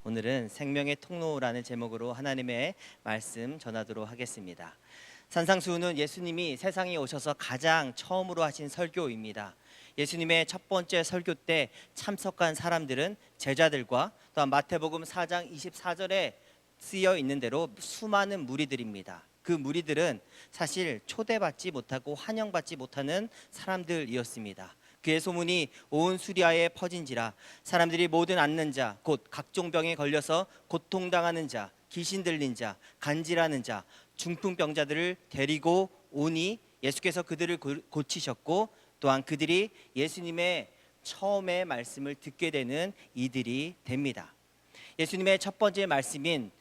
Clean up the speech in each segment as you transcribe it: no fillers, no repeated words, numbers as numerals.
오늘은 생명의 통로라는 제목으로 하나님의 말씀 전하도록 하겠습니다. 산상수훈은 예수님이 세상에 오셔서 가장 처음으로 하신 설교입니다. 예수님의 첫 번째 설교 때 참석한 사람들은 제자들과 또한 마태복음 4장 24절에 쓰여 있는 대로 수많은 무리들입니다. 그 무리들은 사실 초대받지 못하고 환영받지 못하는 사람들이었습니다. 그의 소문이 온 수리아에 퍼진지라 사람들이 모든 앓는 자, 곧 각종 병에 걸려서 고통당하는 자, 귀신 들린 자, 간질하는 자, 중풍병자들을 데리고 오니 예수께서 그들을 고치셨고 또한 그들이 예수님의 처음의 말씀을 듣게 되는 이들이 됩니다. 예수님의 첫 번째 말씀인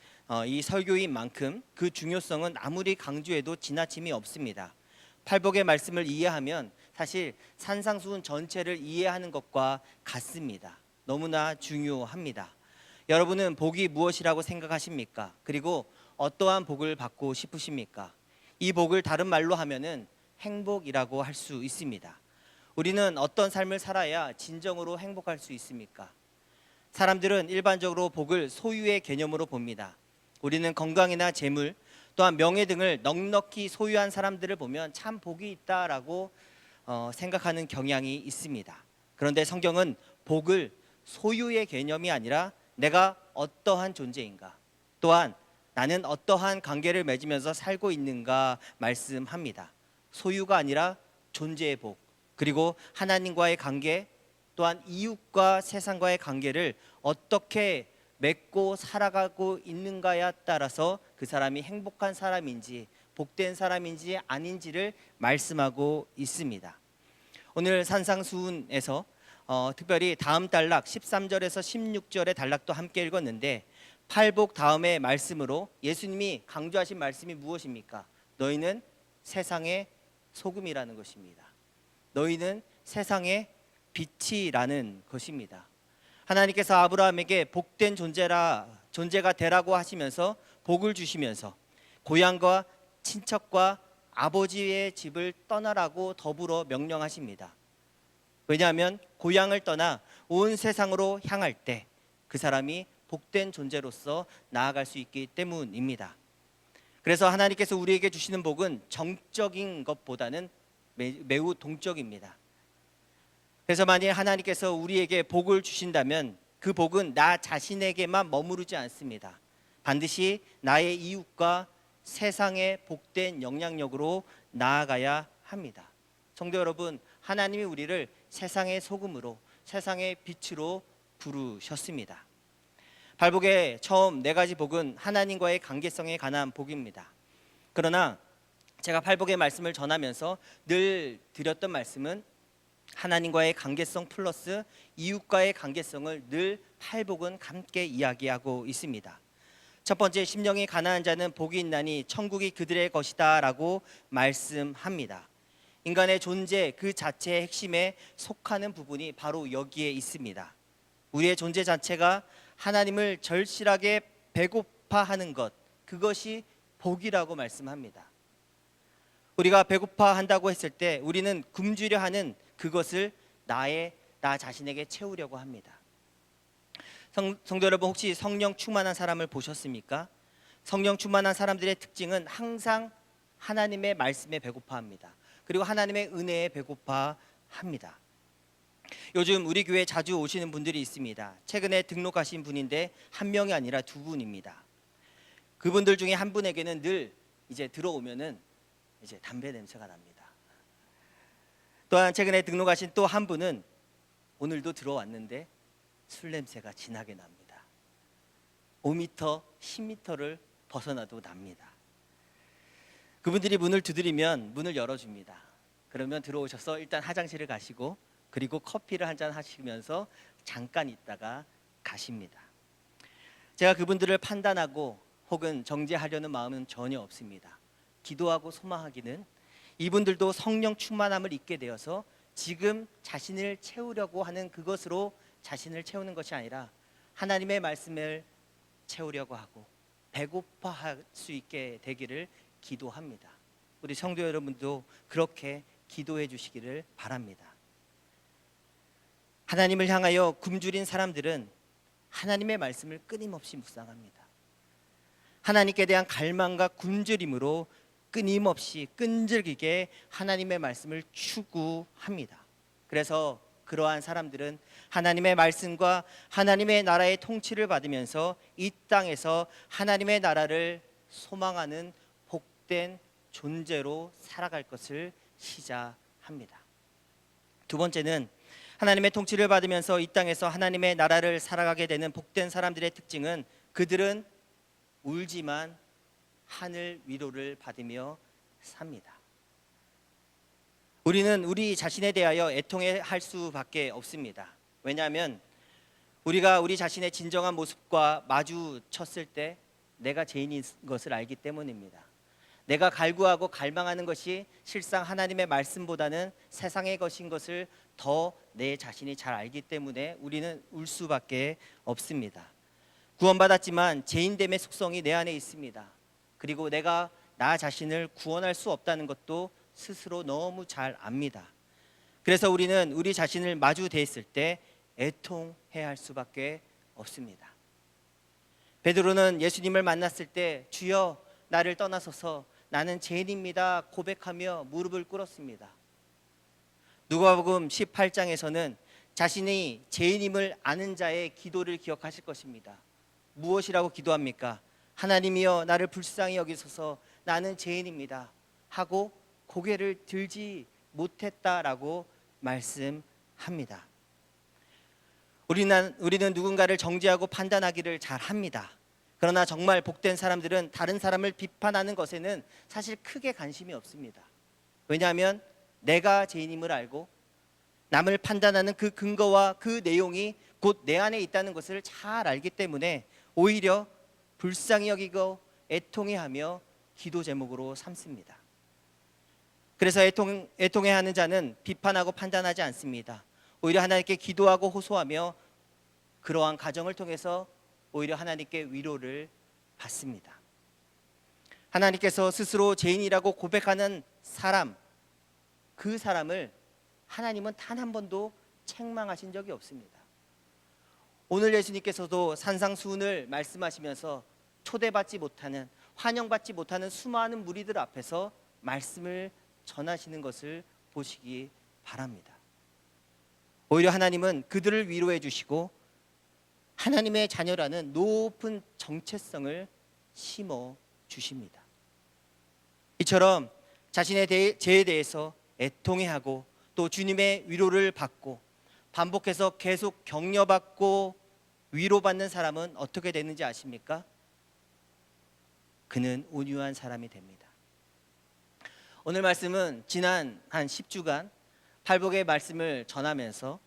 이 설교인 만큼 그 중요성은 아무리 강조해도 지나침이 없습니다. 팔복의 말씀을 이해하면 사실 산상수훈 전체를 이해하는 것과 같습니다. 너무나 중요합니다. 여러분은 복이 무엇이라고 생각하십니까? 그리고 어떠한 복을 받고 싶으십니까? 이 복을 다른 말로 하면은 행복이라고 할 수 있습니다. 우리는 어떤 삶을 살아야 진정으로 행복할 수 있습니까? 사람들은 일반적으로 복을 소유의 개념으로 봅니다. 우리는 건강이나 재물, 또한 명예 등을 넉넉히 소유한 사람들을 보면 참 복이 있다라고 생각하는 경향이 있습니다. 그런데 성경은 복을 소유의 개념이 아니라 내가 어떠한 존재인가, 또한 나는 어떠한 관계를 맺으면서 살고 있는가 말씀합니다. 소유가 아니라 존재의 복, 그리고 하나님과의 관계, 또한 이웃과 세상과의 관계를 어떻게 맺고 살아가고 있는가에 따라서 그 사람이 행복한 사람인지 복된 사람인지 아닌지를 말씀하고 있습니다. 오늘 산상수훈에서 특별히 다음 단락 13절에서 16절의 단락도 함께 읽었는데 팔복 다음의 말씀으로 예수님이 강조하신 말씀이 무엇입니까? 너희는 세상의 소금이라는 것입니다. 너희는 세상의 빛이라는 것입니다. 하나님께서 아브라함에게 복된 존재가 되라고 하시면서 복을 주시면서 고향과 친척과 아버지의 집을 떠나라고 더불어 명령하십니다. 왜냐하면 고향을 떠나 온 세상으로 향할 때 그 사람이 복된 존재로서 나아갈 수 있기 때문입니다. 그래서 하나님께서 우리에게 주시는 복은 정적인 것보다는 매우 동적입니다. 그래서 만약 하나님께서 우리에게 복을 주신다면 그 복은 나 자신에게만 머무르지 않습니다. 반드시 나의 이웃과 세상의 복된 영향력으로 나아가야 합니다. 성도 여러분, 하나님이 우리를 세상의 소금으로, 세상의 빛으로 부르셨습니다. 팔복의 처음 네 가지 복은 하나님과의 관계성에 관한 복입니다. 그러나 제가 팔복의 말씀을 전하면서 늘 드렸던 말씀은 하나님과의 관계성 플러스 이웃과의 관계성을 늘 팔복은 함께 이야기하고 있습니다. 첫 번째, 심령이 가난한 자는 복이 있나니 천국이 그들의 것이다 라고 말씀합니다. 인간의 존재 그 자체의 핵심에 속하는 부분이 바로 여기에 있습니다. 우리의 존재 자체가 하나님을 절실하게 배고파하는 것, 그것이 복이라고 말씀합니다. 우리가 배고파한다고 했을 때 우리는 굶주려 하는 그것을 나 자신에게 채우려고 합니다. 성도 여러분, 혹시 성령 충만한 사람을 보셨습니까? 성령 충만한 사람들의 특징은 항상 하나님의 말씀에 배고파합니다. 그리고 하나님의 은혜에 배고파합니다. 요즘 우리 교회에 자주 오시는 분들이 있습니다. 최근에 등록하신 분인데 한 명이 아니라 두 분입니다. 그분들 중에 한 분에게는 늘 이제 들어오면은 이제 담배 냄새가 납니다. 또한 최근에 등록하신 또 한 분은 오늘도 들어왔는데 술 냄새가 진하게 납니다. 5m, 10m를 벗어나도 납니다. 그분들이 문을 두드리면 문을 열어줍니다. 그러면 들어오셔서 일단 화장실을 가시고 그리고 커피를 한잔 하시면서 잠깐 있다가 가십니다. 제가 그분들을 판단하고 혹은 정죄하려는 마음은 전혀 없습니다. 기도하고 소망하기는 이분들도 성령 충만함을 잊게 되어서 지금 자신을 채우려고 하는 그것으로 자신을 채우는 것이 아니라 하나님의 말씀을 채우려고 하고 배고파할 수 있게 되기를 기도합니다. 우리 성도 여러분도 그렇게 기도해 주시기를 바랍니다. 하나님을 향하여 굶주린 사람들은 하나님의 말씀을 끊임없이 묵상합니다. 하나님께 대한 갈망과 굶주림으로 끊임없이 끈질기게 하나님의 말씀을 추구합니다. 그래서 그러한 사람들은 하나님의 말씀과 하나님의 나라의 통치를 받으면서 이 땅에서 하나님의 나라를 소망하는 복된 존재로 살아갈 것을 시작합니다. 두 번째는 하나님의 통치를 받으면서 이 땅에서 하나님의 나라를 살아가게 되는 복된 사람들의 특징은 그들은 울지만 하늘 위로를 받으며 삽니다. 우리는 우리 자신에 대하여 애통할 수밖에 없습니다. 왜냐하면 우리가 우리 자신의 진정한 모습과 마주쳤을 때 내가 죄인인 것을 알기 때문입니다. 내가 갈구하고 갈망하는 것이 실상 하나님의 말씀보다는 세상의 것인 것을 더 내 자신이 잘 알기 때문에 우리는 울 수밖에 없습니다. 구원받았지만 죄인됨의 속성이 내 안에 있습니다. 그리고 내가 나 자신을 구원할 수 없다는 것도 스스로 너무 잘 압니다. 그래서 우리는 우리 자신을 마주 대했을 때 애통해야 할 수밖에 없습니다. 베드로는 예수님을 만났을 때 주여 나를 떠나소서 나는 죄인입니다 고백하며 무릎을 꿇었습니다. 누가복음 18장에서는 자신이 죄인임을 아는 자의 기도를 기억하실 것입니다. 무엇이라고 기도합니까? 하나님이여 나를 불쌍히 여기소서 나는 죄인입니다 하고 고개를 들지 못했다라고 말씀합니다. 우리는 누군가를 정죄하고 판단하기를 잘합니다. 그러나 정말 복된 사람들은 다른 사람을 비판하는 것에는 사실 크게 관심이 없습니다. 왜냐하면 내가 죄인임을 알고 남을 판단하는 그 근거와 그 내용이 곧 내 안에 있다는 것을 잘 알기 때문에 오히려 불쌍히 여기고 애통해하며 기도 제목으로 삼습니다. 그래서 애통해하는 자는 비판하고 판단하지 않습니다. 오히려 하나님께 기도하고 호소하며 그러한 과정을 통해서 오히려 하나님께 위로를 받습니다. 하나님께서 스스로 죄인이라고 고백하는 사람, 그 사람을 하나님은 단 한 번도 책망하신 적이 없습니다. 오늘 예수님께서도 산상수훈을 말씀하시면서 초대받지 못하는, 환영받지 못하는 수많은 무리들 앞에서 말씀을 전하시는 것을 보시기 바랍니다. 오히려 하나님은 그들을 위로해 주시고 하나님의 자녀라는 높은 정체성을 심어 주십니다. 이처럼 자신의 죄에 대해서 애통해하고 또 주님의 위로를 받고 반복해서 계속 격려받고 위로받는 사람은 어떻게 되는지 아십니까? 그는 온유한 사람이 됩니다. 오늘 말씀은 지난 한 10주간 팔복의 말씀을 전하면서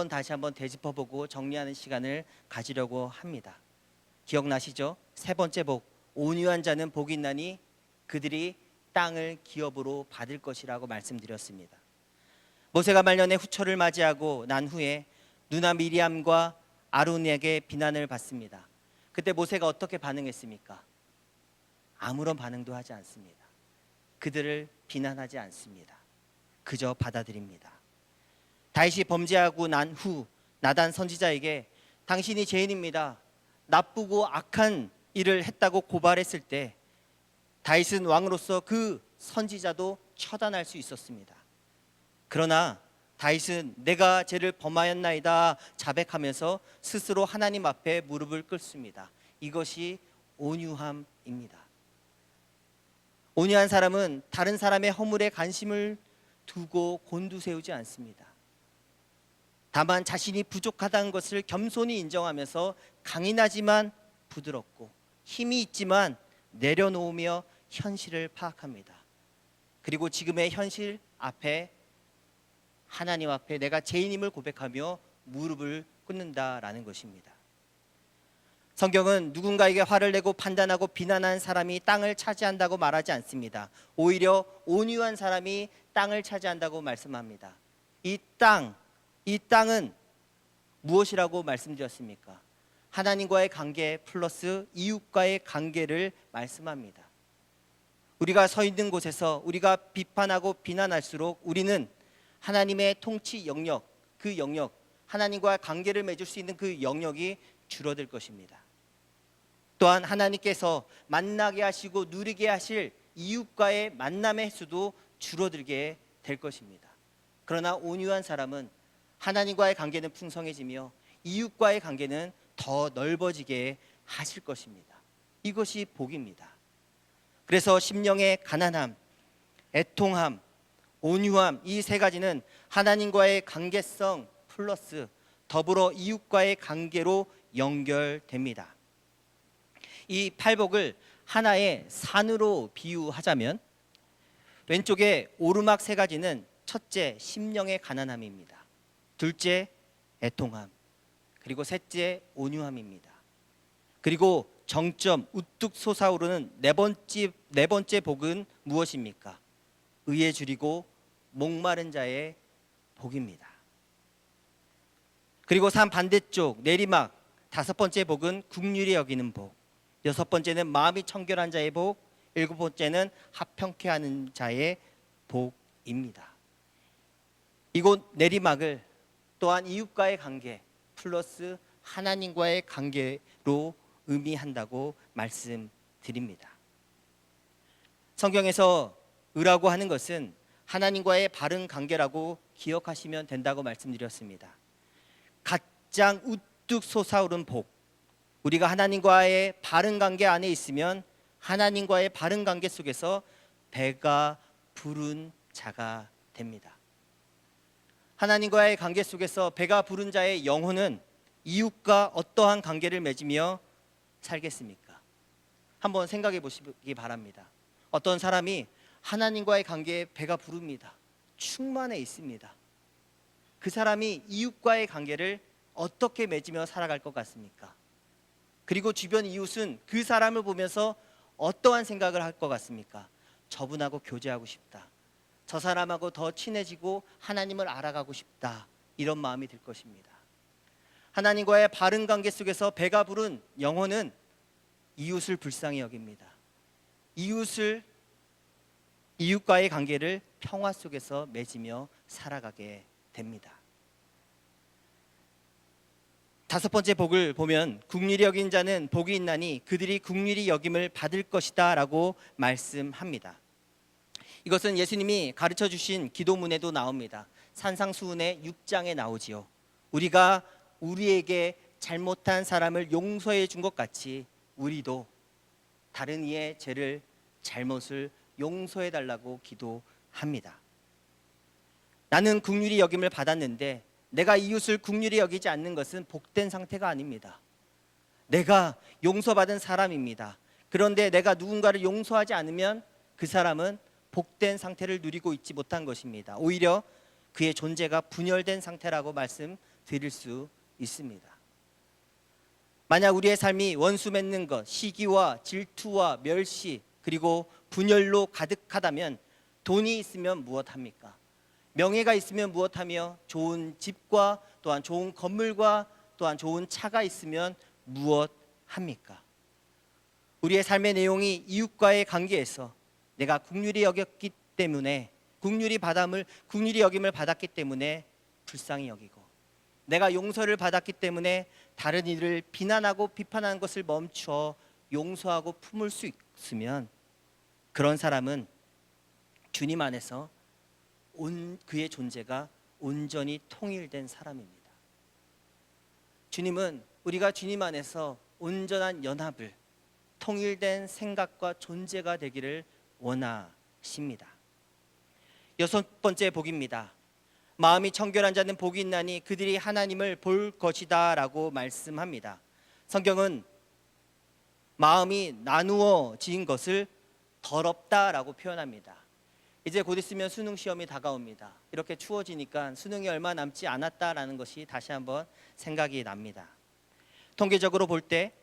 다시 한번 되짚어보고 정리하는 시간을 가지려고 합니다. 기억나시죠? 세 번째 복, 온유한 자는 복이 있나니 그들이 땅을 기업으로 받을 것이라고 말씀드렸습니다. 모세가 말년에 후처를 맞이하고 난 후에 누나 미리암과 아론에게 비난을 받습니다. 그때 모세가 어떻게 반응했습니까? 아무런 반응도 하지 않습니다. 그들을 비난하지 않습니다. 그저 받아들입니다. 다윗이 범죄하고 난 후 나단 선지자에게 당신이 죄인입니다, 나쁘고 악한 일을 했다고 고발했을 때 다윗은 왕으로서 그 선지자도 처단할 수 있었습니다. 그러나 다윗은 내가 죄를 범하였나이다 자백하면서 스스로 하나님 앞에 무릎을 꿇습니다. 이것이 온유함입니다. 온유한 사람은 다른 사람의 허물에 관심을 두고 곤두세우지 않습니다. 다만 자신이 부족하다는 것을 겸손히 인정하면서 강인하지만 부드럽고 힘이 있지만 내려놓으며 현실을 파악합니다. 그리고 지금의 현실 앞에 하나님 앞에 내가 죄인임을 고백하며 무릎을 꿇는다라는 것입니다. 성경은 누군가에게 화를 내고 판단하고 비난한 사람이 땅을 차지한다고 말하지 않습니다. 오히려 온유한 사람이 땅을 차지한다고 말씀합니다. 이 땅은 무엇이라고 말씀드렸습니까? 하나님과의 관계 플러스 이웃과의 관계를 말씀합니다. 우리가 서 있는 곳에서 우리가 비판하고 비난할수록 우리는 하나님의 통치 영역, 그 영역, 하나님과 관계를 맺을 수 있는 그 영역이 줄어들 것입니다. 또한 하나님께서 만나게 하시고 누리게 하실 이웃과의 만남의 횟수도 줄어들게 될 것입니다. 그러나 온유한 사람은 하나님과의 관계는 풍성해지며 이웃과의 관계는 더 넓어지게 하실 것입니다. 이것이 복입니다. 그래서 심령의 가난함, 애통함, 온유함, 이 세 가지는 하나님과의 관계성 플러스 더불어 이웃과의 관계로 연결됩니다. 이 팔복을 하나의 산으로 비유하자면 왼쪽에 오르막 세 가지는 첫째 심령의 가난함입니다. 둘째 애통함, 그리고 셋째 온유함입니다. 그리고 정점 우뚝 솟아오르는 네 번째 복은 무엇입니까? 의에 줄이고 목마른 자의 복입니다. 그리고 산 반대쪽 내리막 다섯 번째 복은 긍휼히 여기는 복, 여섯 번째는 마음이 청결한 자의 복, 일곱 번째는 합평케 하는 자의 복입니다. 이곳 내리막을 또한 이웃과의 관계 플러스 하나님과의 관계로 의미한다고 말씀드립니다. 성경에서 의라고 하는 것은 하나님과의 바른 관계라고 기억하시면 된다고 말씀드렸습니다. 가장 우뚝 솟아오른 복, 우리가 하나님과의 바른 관계 안에 있으면 하나님과의 바른 관계 속에서 배가 부른 자가 됩니다. 하나님과의 관계 속에서 배가 부른 자의 영혼은 이웃과 어떠한 관계를 맺으며 살겠습니까? 한번 생각해 보시기 바랍니다. 어떤 사람이 하나님과의 관계에 배가 부릅니다. 충만해 있습니다. 그 사람이 이웃과의 관계를 어떻게 맺으며 살아갈 것 같습니까? 그리고 주변 이웃은 그 사람을 보면서 어떠한 생각을 할 것 같습니까? 저분하고 교제하고 싶다. 저 사람하고 더 친해지고 하나님을 알아가고 싶다. 이런 마음이 들 것입니다. 하나님과의 바른 관계 속에서 배가 부른 영혼은 이웃을 불쌍히 여깁니다. 이웃과의 관계를 평화 속에서 맺으며 살아가게 됩니다. 다섯 번째 복을 보면 긍휼히 여긴 자는 복이 있나니 그들이 긍휼히 여김을 받을 것이다 라고 말씀합니다. 이것은 예수님이 가르쳐 주신 기도문에도 나옵니다. 산상수훈의 6장에 나오지요. 우리가 우리에게 잘못한 사람을 용서해 준 것 같이 우리도 다른 이의 죄를 잘못을 용서해 달라고 기도합니다. 나는 긍휼히 여김을 받았는데 내가 이웃을 긍휼히 여기지 않는 것은 복된 상태가 아닙니다. 내가 용서받은 사람입니다. 그런데 내가 누군가를 용서하지 않으면 그 사람은 복된 상태를 누리고 있지 못한 것입니다. 오히려 그의 존재가 분열된 상태라고 말씀드릴 수 있습니다. 만약 우리의 삶이 원수 맺는 것, 시기와 질투와 멸시 그리고 분열로 가득하다면 돈이 있으면 무엇합니까? 명예가 있으면 무엇하며 좋은 집과 또한 좋은 건물과 또한 좋은 차가 있으면 무엇합니까? 우리의 삶의 내용이 이웃과의 관계에서 내가 긍휼히 여겼기 때문에 긍휼히 여김을 받았기 때문에 불쌍히 여기고 내가 용서를 받았기 때문에 다른 이들을 비난하고 비판하는 것을 멈춰 용서하고 품을 수 있으면 그런 사람은 주님 안에서 그의 존재가 온전히 통일된 사람입니다. 주님은 우리가 주님 안에서 온전한 연합을 통일된 생각과 존재가 되기를 원하십니다. 여섯 번째 복입니다. 마음이 청결한 자는 복이 있나니 그들이 하나님을 볼 것이다 라고 말씀합니다. 성경은 마음이 나누어 지은 것을 더럽다라고 표현합니다. 이제 곧 있으면 수능 시험이 다가옵니다. 이렇게 추워지니까 수능이 얼마 남지 않았다라는 것이 다시 한번 생각이 납니다. 통계적으로 볼 때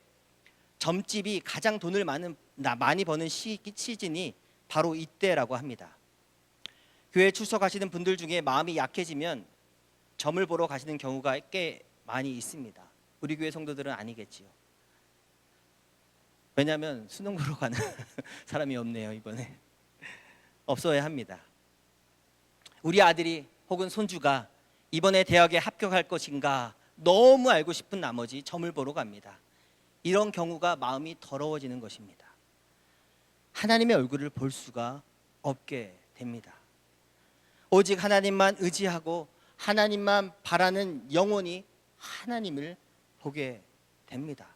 점집이 가장 돈을 많이 버는 시즌이 바로 이때라고 합니다. 교회에 출석하시는 분들 중에 마음이 약해지면 점을 보러 가시는 경우가 꽤 많이 있습니다. 우리 교회 성도들은 아니겠지요. 왜냐하면 수능 보러 가는 사람이 없네요. 이번에 없어야 합니다. 우리 아들이 혹은 손주가 이번에 대학에 합격할 것인가 너무 알고 싶은 나머지 점을 보러 갑니다. 이런 경우가 마음이 더러워지는 것입니다. 하나님의 얼굴을 볼 수가 없게 됩니다. 오직 하나님만 의지하고 하나님만 바라는 영혼이 하나님을 보게 됩니다.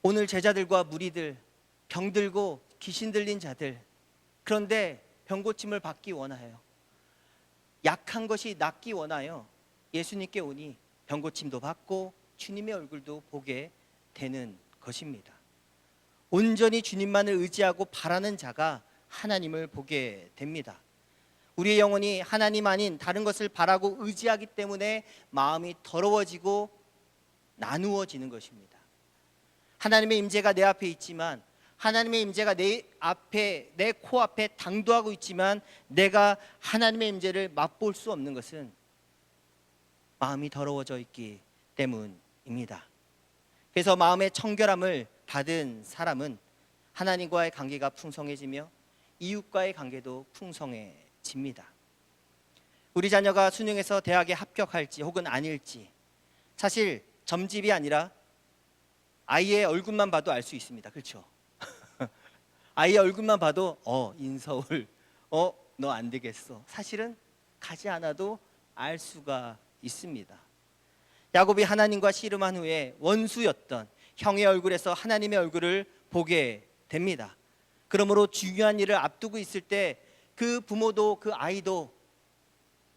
오늘 제자들과 무리들, 병들고 귀신 들린 자들, 그런데 병고침을 받기 원하여, 약한 것이 낫기 원하여 예수님께 오니 병고침도 받고 주님의 얼굴도 보게 되는 것입니다. 온전히 주님만을 의지하고 바라는 자가 하나님을 보게 됩니다. 우리의 영혼이 하나님 아닌 다른 것을 바라고 의지하기 때문에 마음이 더러워지고 나누어지는 것입니다. 하나님의 임재가 내 앞에 있지만, 하나님의 임재가 내 앞에, 내 코앞에 당도하고 있지만 내가 하나님의 임재를 맛볼 수 없는 것은 마음이 더러워져 있기 때문입니다. 그래서 마음의 청결함을 받은 사람은 하나님과의 관계가 풍성해지며 이웃과의 관계도 풍성해집니다. 우리 자녀가 수능에서 대학에 합격할지 혹은 아닐지 사실 점집이 아니라 아이의 얼굴만 봐도 알 수 있습니다. 그렇죠? 아이의 얼굴만 봐도 인서울, 너 안 되겠어. 사실은 가지 않아도 알 수가 있습니다. 야곱이 하나님과 씨름한 후에 원수였던 형의 얼굴에서 하나님의 얼굴을 보게 됩니다. 그러므로 중요한 일을 앞두고 있을 때 그 부모도 그 아이도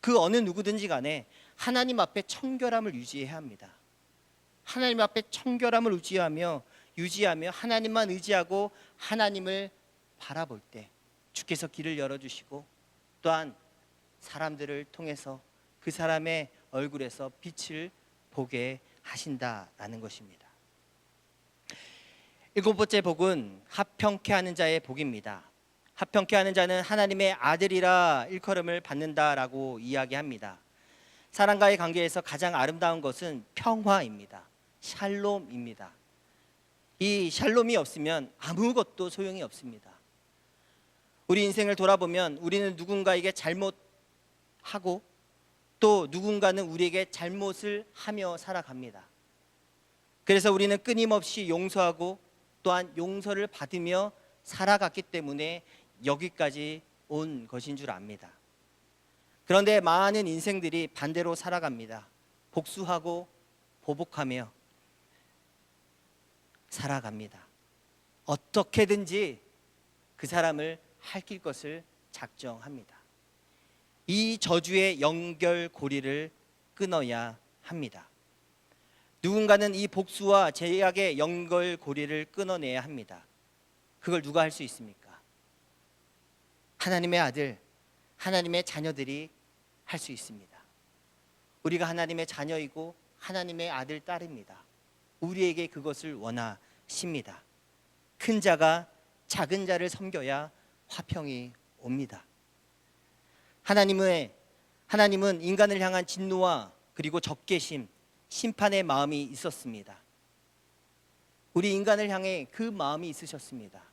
그 어느 누구든지 간에 하나님 앞에 청결함을 유지해야 합니다. 하나님 앞에 청결함을 유지하며 하나님만 의지하고 하나님을 바라볼 때 주께서 길을 열어주시고 또한 사람들을 통해서 그 사람의 얼굴에서 빛을 보게 하신다라는 것입니다. 7번째 복은 합평케 하는 자의 복입니다. 합평케 하는 자는 하나님의 아들이라 일컬음을 받는다라고 이야기합니다. 사람과의 관계에서 가장 아름다운 것은 평화입니다. 샬롬입니다. 이 샬롬이 없으면 아무것도 소용이 없습니다. 우리 인생을 돌아보면 우리는 누군가에게 잘못하고 또 누군가는 우리에게 잘못을 하며 살아갑니다. 그래서 우리는 끊임없이 용서하고 또한 용서를 받으며 살아갔기 때문에 여기까지 온 것인 줄 압니다. 그런데 많은 인생들이 반대로 살아갑니다. 복수하고 보복하며 살아갑니다. 어떻게든지 그 사람을 할길 것을 작정합니다. 이 저주의 연결고리를 끊어야 합니다. 누군가는 이 복수와 제약의 연결고리를 끊어내야 합니다. 그걸 누가 할 수 있습니까? 하나님의 아들, 하나님의 자녀들이 할 수 있습니다. 우리가 하나님의 자녀이고 하나님의 아들, 딸입니다. 우리에게 그것을 원하십니다. 큰 자가 작은 자를 섬겨야 화평이 옵니다. 하나님은 인간을 향한 진노와 그리고 적개심, 심판의 마음이 있었습니다. 우리 인간을 향해 그 마음이 있으셨습니다.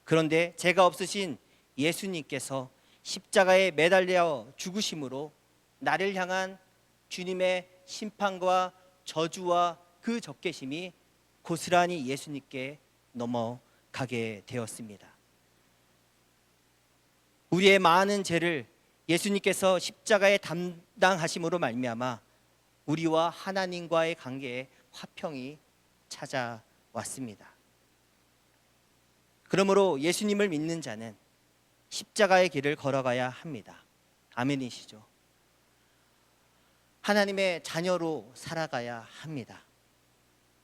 그런데 죄가 없으신 예수님께서 십자가에 매달려 죽으심으로 나를 향한 주님의 심판과 저주와 그 적개심이 고스란히 예수님께 넘어가게 되었습니다. 우리의 많은 죄를 예수님께서 십자가에 담당하심으로 말미암아 우리와 하나님과의 관계에 화평이 찾아왔습니다. 그러므로 예수님을 믿는 자는 십자가의 길을 걸어가야 합니다. 아멘이시죠? 하나님의 자녀로 살아가야 합니다.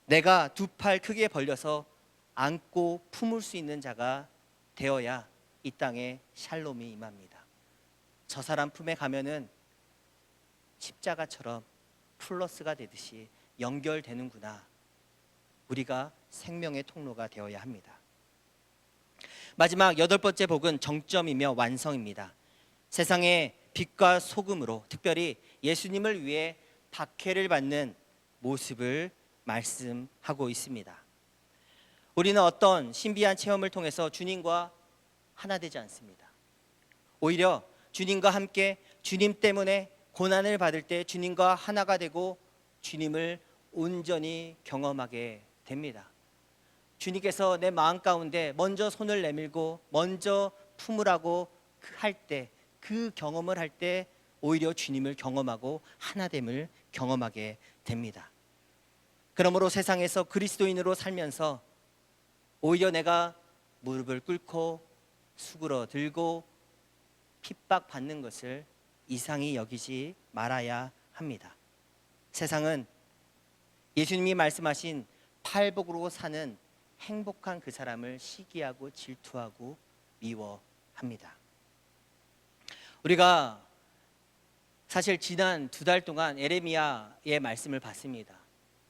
내가 두 팔 크게 벌려서 안고 품을 수 있는 자가 되어야 이 땅에 샬롬이 임합니다. 저 사람 품에 가면은 십자가처럼 플러스가 되듯이 연결되는구나. 우리가 생명의 통로가 되어야 합니다. 마지막 8번째 복은 정점이며 완성입니다. 세상의 빛과 소금으로 특별히 예수님을 위해 박해를 받는 모습을 말씀하고 있습니다. 우리는 어떤 신비한 체험을 통해서 주님과 하나 되지 않습니다. 오히려 주님과 함께 주님 때문에 고난을 받을 때 주님과 하나가 되고 주님을 온전히 경험하게 됩니다. 주님께서 내 마음 가운데 먼저 손을 내밀고 먼저 품으라고 할 때, 그 경험을 할 때 오히려 주님을 경험하고 하나됨을 경험하게 됩니다. 그러므로 세상에서 그리스도인으로 살면서 오히려 내가 무릎을 꿇고 수그러들고 핍박받는 것을 이상히 여기지 말아야 합니다. 세상은 예수님이 말씀하신 팔복으로 사는 행복한 그 사람을 시기하고 질투하고 미워합니다. 우리가 사실 지난 2달 동안 에레미야의 말씀을 봤습니다.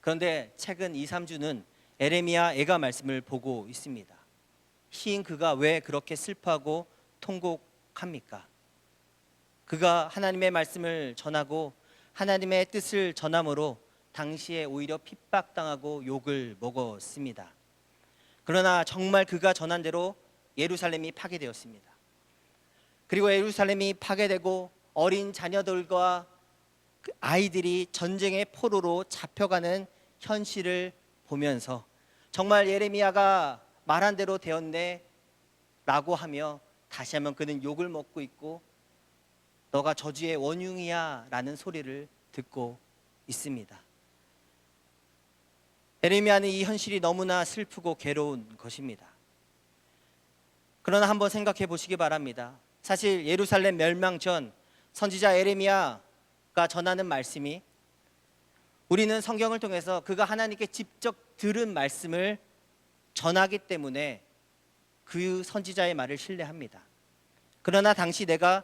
그런데 최근 2, 3주는 에레미야 애가 말씀을 보고 있습니다. 시인 그가 왜 그렇게 슬퍼하고 통곡합니까? 그가 하나님의 말씀을 전하고 하나님의 뜻을 전함으로 당시에 오히려 핍박당하고 욕을 먹었습니다. 그러나 정말 그가 전한 대로 예루살렘이 파괴되었습니다. 그리고 예루살렘이 파괴되고 어린 자녀들과 그 아이들이 전쟁의 포로로 잡혀가는 현실을 보면서 정말 예레미야가 말한 대로 되었네 라고 하며 다시 한번 그는 욕을 먹고 있고 너가 저주의 원흉이야 라는 소리를 듣고 있습니다. 예레미야는 이 현실이 너무나 슬프고 괴로운 것입니다. 그러나 한번 생각해 보시기 바랍니다. 사실 예루살렘 멸망 전 선지자 예레미야가 전하는 말씀이 우리는 성경을 통해서 그가 하나님께 직접 들은 말씀을 전하기 때문에 그 선지자의 말을 신뢰합니다. 그러나 당시 내가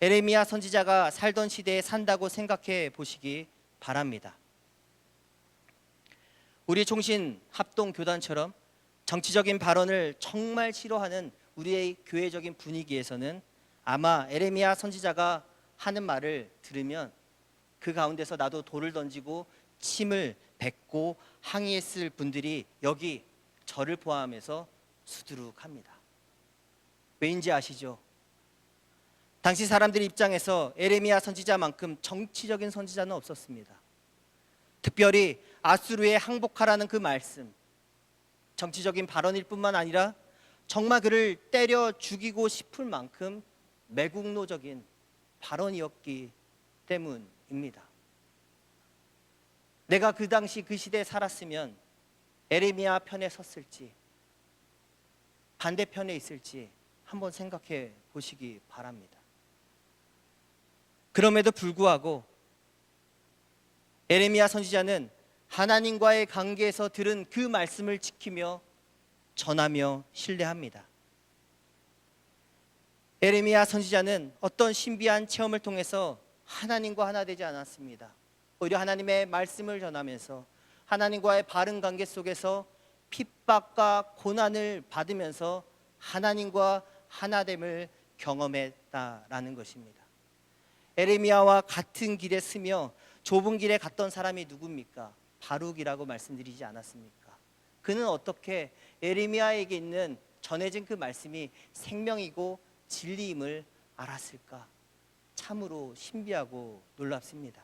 예레미야 선지자가 살던 시대에 산다고 생각해 보시기 바랍니다. 우리 총신 합동교단처럼 정치적인 발언을 정말 싫어하는 우리의 교회적인 분위기에서는 아마 예레미야 선지자가 하는 말을 들으면 그 가운데서 나도 돌을 던지고 침을 뱉고 항의했을 분들이 여기 저를 포함해서 수두룩합니다. 왜인지 아시죠? 당시 사람들 입장에서 예레미야 선지자만큼 정치적인 선지자는 없었습니다. 특별히 아수르에 항복하라는 그 말씀, 정치적인 발언일 뿐만 아니라 정말 그를 때려 죽이고 싶을 만큼 매국노적인 발언이었기 때문입니다. 내가 그 당시 그 시대에 살았으면 예레미야 편에 섰을지 반대편에 있을지 한번 생각해 보시기 바랍니다. 그럼에도 불구하고 예레미야 선지자는 하나님과의 관계에서 들은 그 말씀을 지키며 전하며 신뢰합니다. 예레미야 선지자는 어떤 신비한 체험을 통해서 하나님과 하나 되지 않았습니다. 오히려 하나님의 말씀을 전하면서 하나님과의 바른 관계 속에서 핍박과 고난을 받으면서 하나님과 하나됨을 경험했다라는 것입니다. 예레미야와 같은 길에 서며 좁은 길에 갔던 사람이 누굽니까? 바룩이라고 말씀드리지 않았습니까? 그는 어떻게 예레미야에게 있는 전해진 그 말씀이 생명이고 진리임을 알았을까? 참으로 신비하고 놀랍습니다.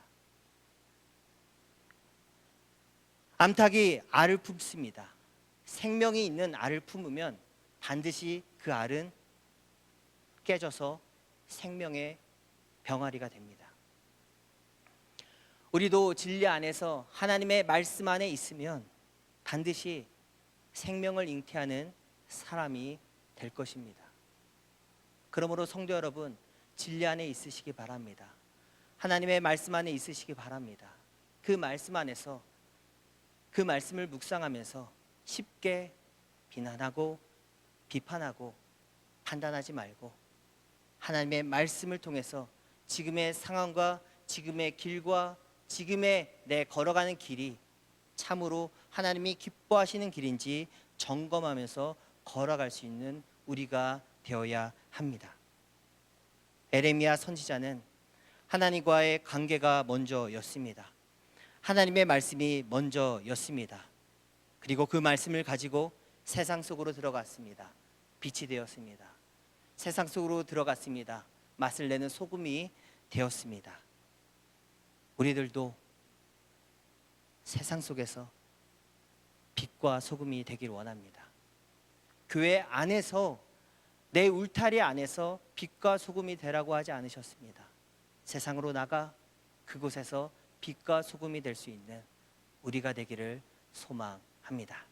암탉이 알을 품습니다. 생명이 있는 알을 품으면 반드시 그 알은 깨져서 생명의 병아리가 됩니다. 우리도 진리 안에서 하나님의 말씀 안에 있으면 반드시 생명을 잉태하는 사람이 될 것입니다. 그러므로 성도 여러분, 진리 안에 있으시기 바랍니다. 하나님의 말씀 안에 있으시기 바랍니다. 그 말씀 안에서 그 말씀을 묵상하면서 쉽게 비난하고 비판하고 판단하지 말고 하나님의 말씀을 통해서 지금의 상황과 지금의 길과 지금의 내 걸어가는 길이 참으로 하나님이 기뻐하시는 길인지 점검하면서 걸어갈 수 있는 우리가 되어야 합니다. 예레미야 선지자는 하나님과의 관계가 먼저였습니다. 하나님의 말씀이 먼저였습니다. 그리고 그 말씀을 가지고 세상 속으로 들어갔습니다. 빛이 되었습니다. 세상 속으로 들어갔습니다. 맛을 내는 소금이 되었습니다. 우리들도 세상 속에서 빛과 소금이 되길 원합니다. 교회 안에서, 내 울타리 안에서 빛과 소금이 되라고 하지 않으셨습니다. 세상으로 나가 그곳에서 빛과 소금이 될 수 있는 우리가 되기를 소망합니다.